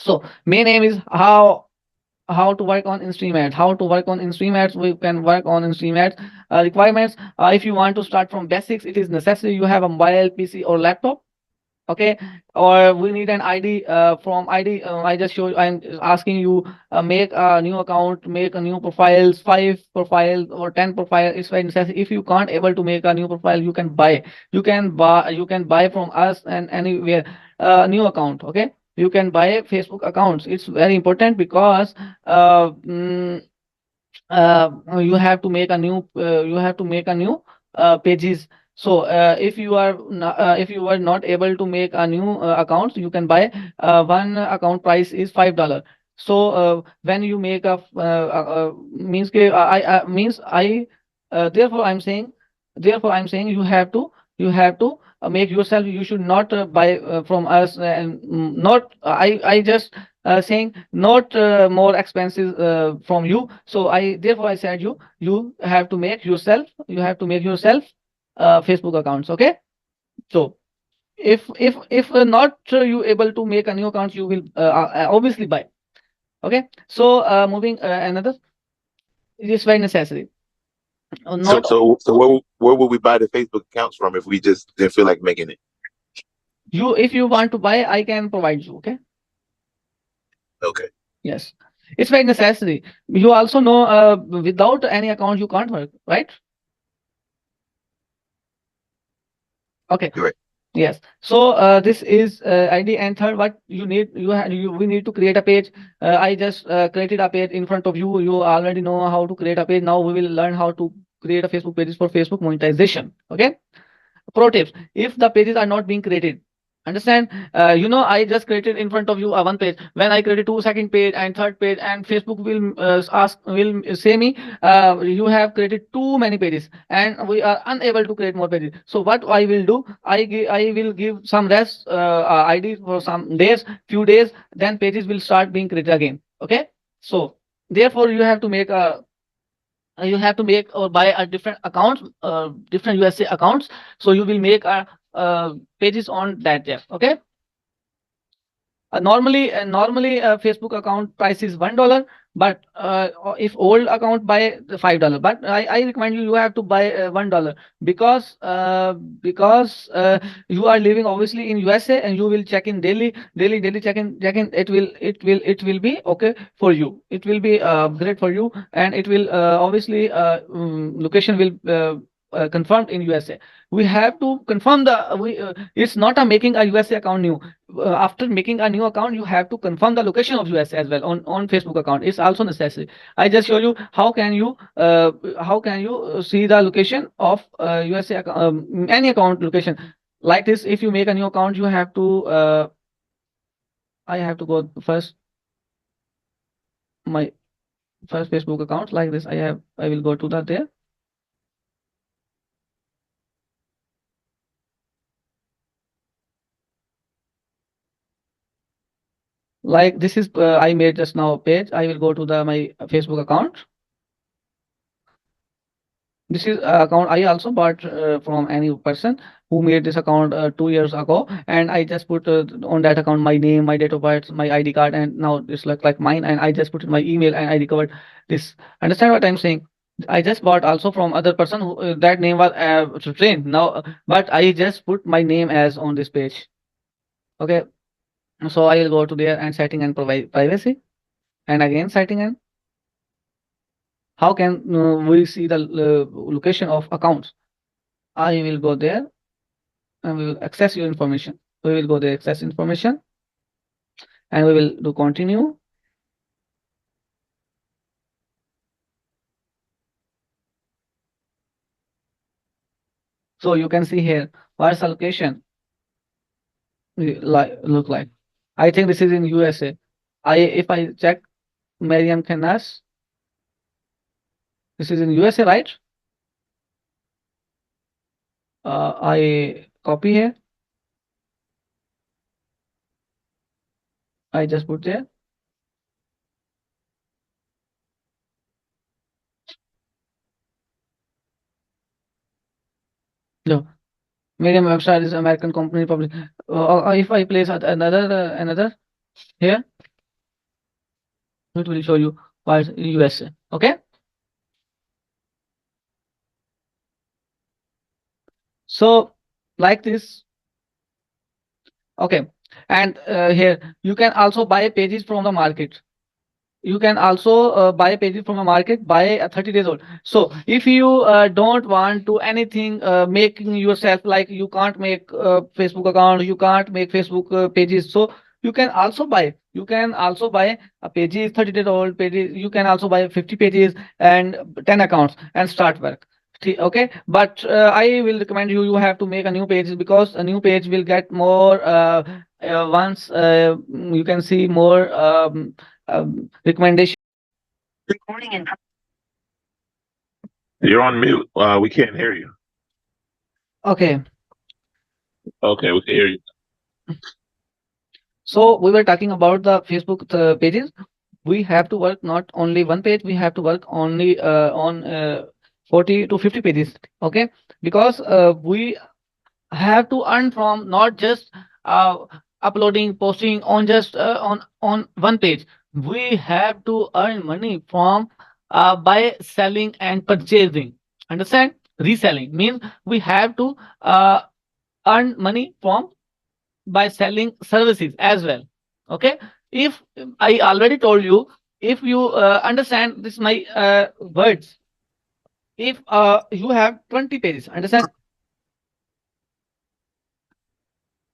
So main aim is how to work on in-stream ads. How to work on in-stream ads? We can work on in-stream ads. Requirements. If you want to start from basics, it is necessary you have a mobile, PC, or laptop. Okay, or we need an ID. From ID, I just show. I'm asking you, make a new account, make a new profiles, 5 profiles or 10 profiles. It's very necessary. If you can't able to make a new profile, you can buy. You can buy from us and anywhere new account. Okay, you can buy Facebook accounts. It's very important because uh, mm, you have to make a new pages. So if you were not able to make a new accounts, you can buy one account price is $5. So when you make a means means I therefore I'm saying you have to make yourself. You should not buy from us, and not I just saying not more expensive from you. So I said you have to make yourself Facebook accounts. Okay, so if not you able to make a new account, you will obviously buy. Okay, so moving another, it is very necessary. So Not so where would we buy the Facebook accounts from if we just didn't feel like making it? you, if you want to buy, I can provide you. Okay, Okay. yes, it's very necessary. You also know, without any account you can't work, right? Okay. You're right. Yes. So this is ID, and third, what you need, we need to create a page. I just created a page in front of you. You already know how to create a page. Now we will learn how to create a Facebook pages for Facebook monetization. Okay. Pro tips: if the pages are not being created, understand, I just created in front of you one page. When I created second page and third page, and Facebook will say me, you have created too many pages and we are unable to create more pages. So what I will do, I will give some rest ID for some days, few days, then pages will start being created again. Okay, so therefore you have to make or buy a different accounts, different USA accounts. So you will make pages on that there. Okay. Normally, Facebook account price is $1, but if old account buy the $5. But I recommend you have to buy $1, because you are living obviously in USA and you will check in daily check in. It will be okay for you. It will be great for you, and it will obviously location will confirmed in USA. We have to confirm it's not a making a USA account new. After making a new account, you have to confirm the location of US as well on Facebook account. It's also necessary. I just show you how can you see the location of USA any account location like this. If you make a new account, you have to I have to go first my first Facebook account like this. I will go to that there. Like this is I made just now a page. I will go to the my Facebook account. This is account I also bought from any person who made this account 2 years ago, and I just put on that account my name, my date of birth, my ID card, and now this look like mine. And I just put in my email, and I recovered this. Understand what I'm saying? I just bought also from other person who that name was trained now, but I just put my name as on this page. Okay, so I will go to there and setting and provide privacy, and again setting and how can we see the location of accounts? I will go there and we will access your information. We will go there, access information, and we will do continue. So you can see here what's the location like look like. I think this is in USA. If I check Mariam Canas, this is in USA, right? I copy here. I just put there. No, Medium website is American company public. If I place another here, It will show you what's USA. Okay. So like this. Okay. And here you can also buy pages from the market. You can also buy pages from a market by 30 days old. So if you don't want to anything making yourself, like you can't make Facebook account, you can't make Facebook pages, so you can also buy a pages 30 days old pages. You can also buy 50 pages and 10 accounts and start work. Okay, but I will recommend you have to make a new page, because a new page will get more once you can see more recommendation. Recording in. You're on mute. We can't hear you. Okay, Okay, we can hear you. so we were talking about the Facebook pages. We have to work not only one page, we have to work only on 40 to 50 pages. Okay, because we have to earn from not just uh, uploading, posting on just on one page. We have to earn money from by selling and purchasing. Understand? Reselling means we have to earn money from by selling services as well. Okay, if I already told you, if you understand this my words, if you have 20 pages, understand?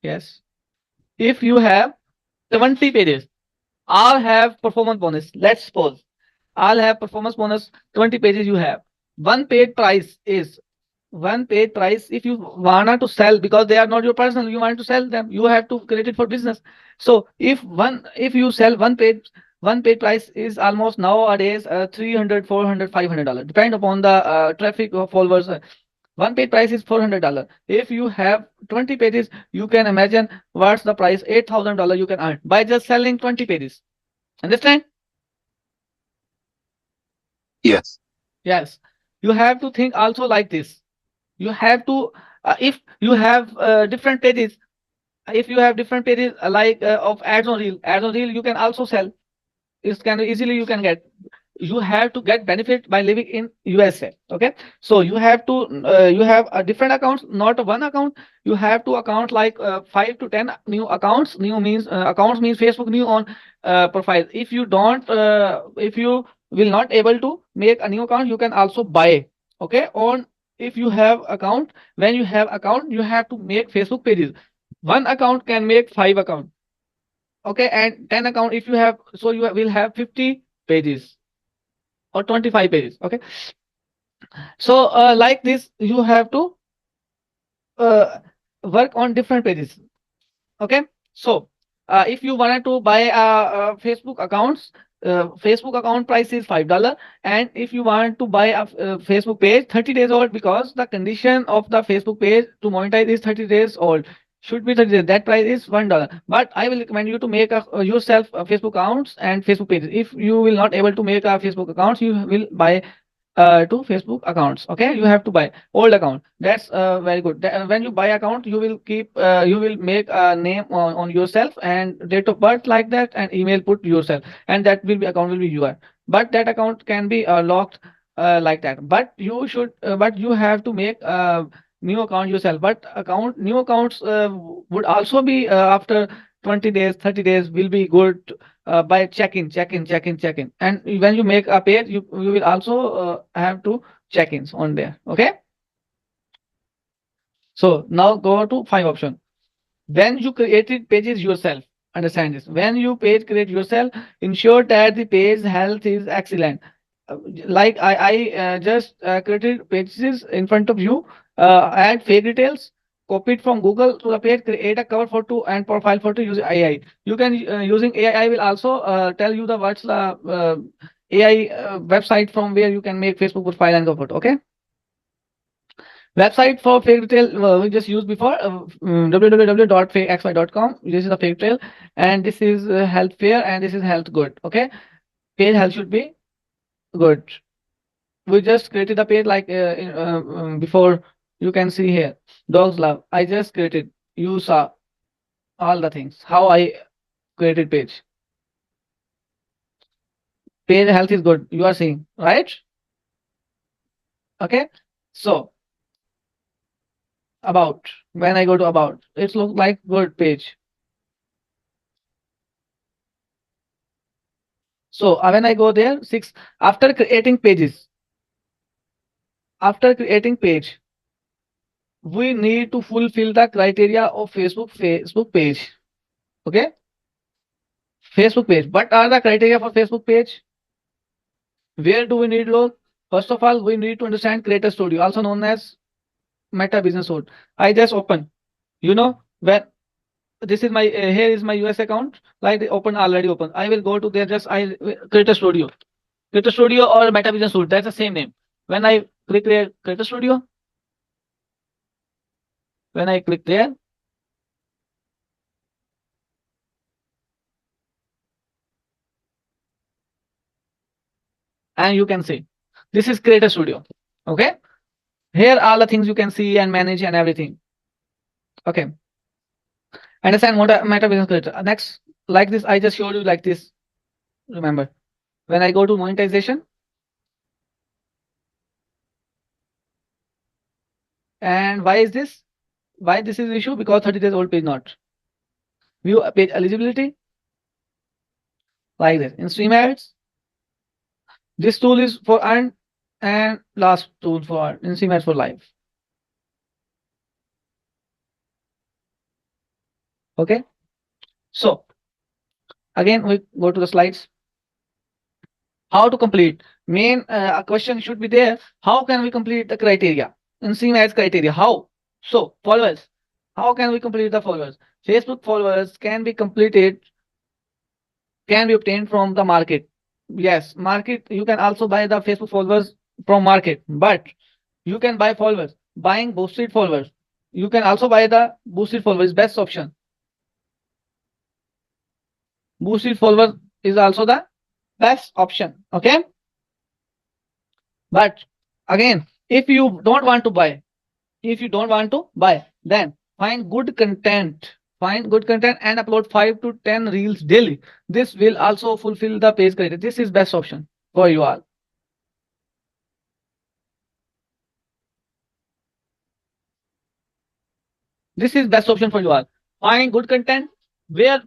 Yes, if you have 20 pages, I'll have performance bonus. Let's suppose I'll have performance bonus 20 pages. You have one page price is one page price. If you wanna to sell, because they are not your personal, you want to sell them, you have to create it for business. So if you sell one page price is almost nowadays 300 400 $500, depend upon the traffic of followers. One page price is $400. If you have 20 pages, you can imagine what's the price. $8,000 you can earn by just selling 20 pages. Understand? Yes. Yes. You have to think also like this. You have to if you have different pages, if you have different pages like of ads on reel, you can also sell. It can easily you can get. You have to get benefit by living in USA. Okay, so you have to you have a different accounts, not one account. You have to account like 5 to 10 new accounts. New means accounts means Facebook new on profile. If you don't if you will not able to make a new account, you can also buy. Okay, on if you have account, when you have account, you have to make Facebook pages. One account can make 5 account. Okay, and 10 account if you have, so you will have 50 pages or 25 pages. Okay, so like this you have to uh, work on different pages. Okay, so if you wanted to buy Facebook accounts, Facebook account price is $5. And if you want to buy a Facebook page 30 days old, because the condition of the Facebook page to monetize is 30 days old, should be 30 days, that price is $1. But I will recommend you to make yourself Facebook accounts and Facebook pages. If you will not able to make a Facebook accounts, you will buy to Facebook accounts. Okay, you have to buy old account. That's very good. When you buy account, you will keep you will make a name on yourself and date of birth like that, and email put yourself, and that will be account will be your. But that account can be locked like that. But you should but you have to make new account yourself. But account new accounts would also be after 20 days 30 days will be good by check in. And when you make a page, you will also have to check-ins on there. Okay, so now go to 5 option. When you created pages yourself, understand this, when you page create yourself, ensure that the page health is excellent. Uh, like I just created pages in front of you, add fake details, copy it from Google to the page, create a cover photo and profile photo using AI. You can using AI, will also tell you the what's the AI website from where you can make Facebook profile and cover photo. Okay, website for fake retail we just used before, www.fakeXY.com. This is the fake trail, and this is health fair, and this is health good. Okay, page health should be good. We just created a page like before. You can see here, dogs love. I just created. You saw all the things how I created page. page health is good, you are seeing, right? Okay, so about, when I go to about, it looks like good page. So when I go there, six, after creating pages, after creating page, we need to fulfill the criteria of Facebook page. Okay, Facebook page. What are the criteria for Facebook page? Where do we need look? First of all, we need to understand Creator Studio, also known as Meta Business Suite. I just open. You know, when this is my here is my US account. Like open, already open. I will go to there. Just I Creator Studio, Creator Studio or Meta Business Suite. That's the same name. When I click there, Creator Studio. When I click there, and you can see this is Creator Studio. Okay, here all the things you can see and manage and everything. Okay, understand what Meta Business Creator. Next, like this, I just showed you like this. Remember, when I go to monetization, and why is this? Why this is issue? Because 30 days old page not. View page eligibility, like this. In stream ads, this tool is for earn, and last tool for in stream ads for live. Okay, so again we go to the slides. How to complete? Main question should be there. How can we complete the criteria in stream ads criteria? How? So followers. How can we complete the followers? Facebook followers can be completed, can be obtained from the market. Yes, market. You can also buy the Facebook followers from market, but you can buy followers. Buying boosted followers. You can also buy the boosted followers. Best option. Boosted followers is also the best option. Okay, but again, if you don't want to buy, then find good content. Find good content and upload 5 to 10 reels daily. This will also fulfill the page criteria. This is best option for you all. This is best option for you all. Find good content. Where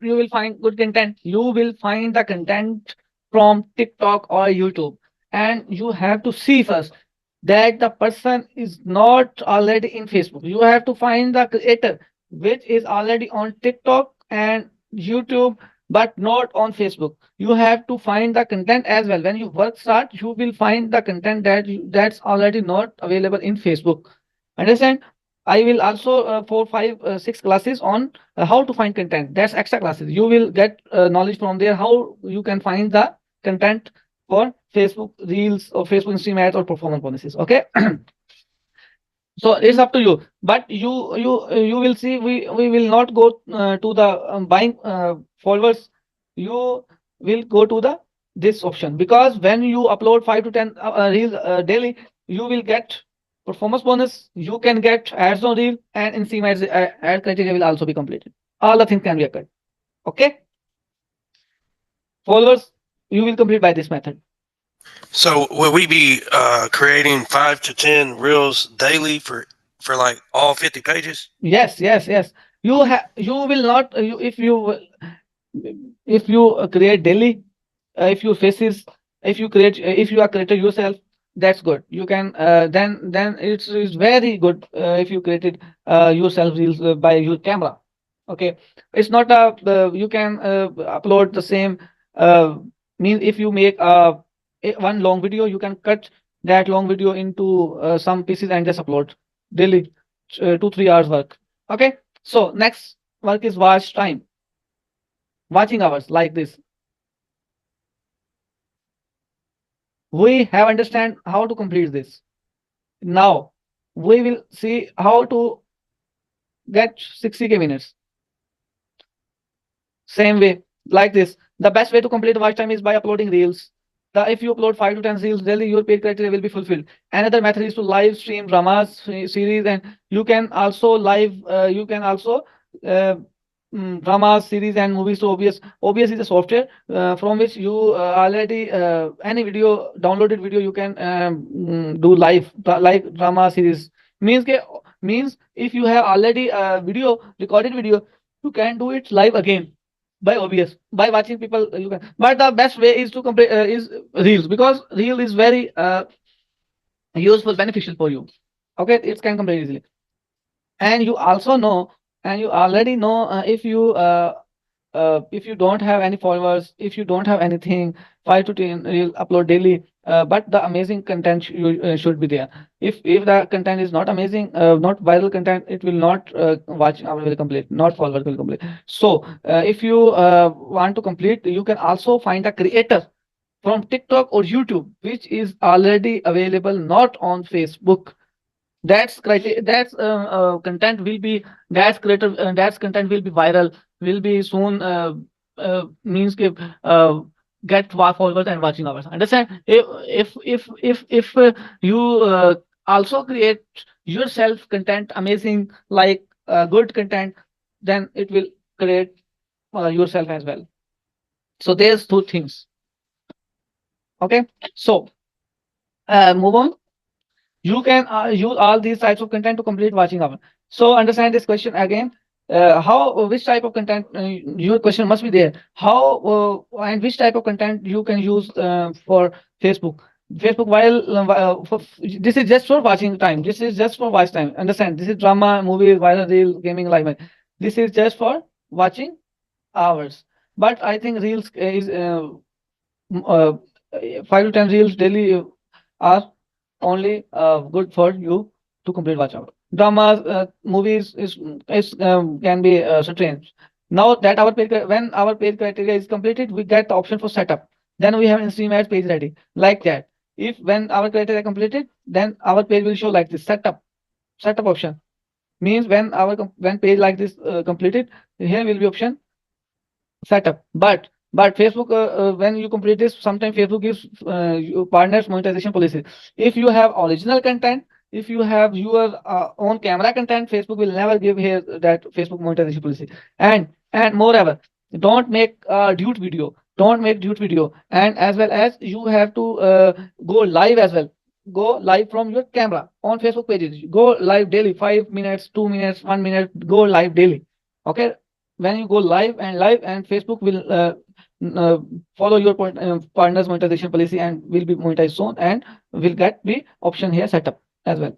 you will find good content? You will find the content from TikTok or YouTube, and you have to see first that the person is not already in Facebook. You have to find the creator which is already on TikTok and YouTube, but not on Facebook. You have to find the content as well. When you work start, you will find the content that's already not available in Facebook. Understand? I will also 4, 5, 6 classes on how to find content. That's extra classes. You will get knowledge from there how you can find the content for Facebook Reels or Facebook Stream ads or performance bonuses. Okay. So it's up to you, but you will see we will not go to the buying followers. You will go to the this option, because when you upload 5 to 10 reels daily, you will get performance bonus, you can get ads on reel, and in CM ads ad criteria will also be completed. All the things can be occurred. Okay, followers you will complete by this method. So will we be creating 5 to 10 reels daily for like all 50 pages? Yes, yes, yes. You will not if you create daily, if you faces, if you create, if you are creator yourself, that's good. You can then it's very good if you created yourself reels by your camera. Okay, it's not a you can upload the same means if you make one long video, you can cut that long video into some pieces and just upload daily 2 3 hours work. Okay, so next work is watch time, watching hours, like this. We have understand how to complete this. Now we will see how to get 60K minutes. Same way, like this. The best way to complete the watch time is by uploading reels. If you upload 5 to 10 reels daily, your paid criteria will be fulfilled. Another method is to live stream dramas series, and you can also live. You can also uh, dramas, series, and movies to OBS. OBS is a software from which you already any video downloaded video you can do live drama series. Means means if you have already video recorded video, you can do it live again by OBS by watching people. You can, but the best way is to complete is reels, because reel is very useful, beneficial for you. Okay, it can complete easily. And you also know, and you already know, if you don't have any followers, if you don't have anything, 5 to 10 you'll upload daily, but the amazing content should be there. If the content is not amazing, not viral content, it will not watch hour will complete, not followers will complete. So if you want to complete, you can also find a creator from TikTok or YouTube which is already available, not on Facebook. That's criteria, that's content will be, that's creator, that's content will be viral, will be soon means give get followers and watching hours. Understand? If you also create yourself content amazing, like good content, then it will create yourself as well. So there's two things. Okay, so move on. You can use all these types of content to complete watching hour. So understand this question again. How which type of content, your question must be there. How and which type of content you can use for Facebook? Facebook, while this is just for watching time. This is just for watch time. Understand? This is drama, movie, viral reel, gaming, live. This is just for watching hours. But I think reels is m- uh, 5 to 10 reels daily are only good for you to complete watch hour. Dramas, movies is can be strange. Now that our when our page criteria is completed, we get the option for setup. Then we have an stream ad page ready, like that. If when our criteria completed, then our page will show like this setup option. Means when when page like this completed, here will be option setup. But Facebook, when you complete this, sometimes Facebook gives you partners monetization policy. If you have original content, if you have your own camera content, Facebook will never give here that Facebook monetization policy. And moreover, don't make dude video, don't make dude video. And as well as you have to go live as well. Go live from your camera on Facebook pages. Go live daily, 5 minutes, 2 minutes, 1 minute. Go live daily. Okay, when you go live and Facebook will uh, follow your partner's monetization policy and will be monetized soon, and will get the option here setup as well.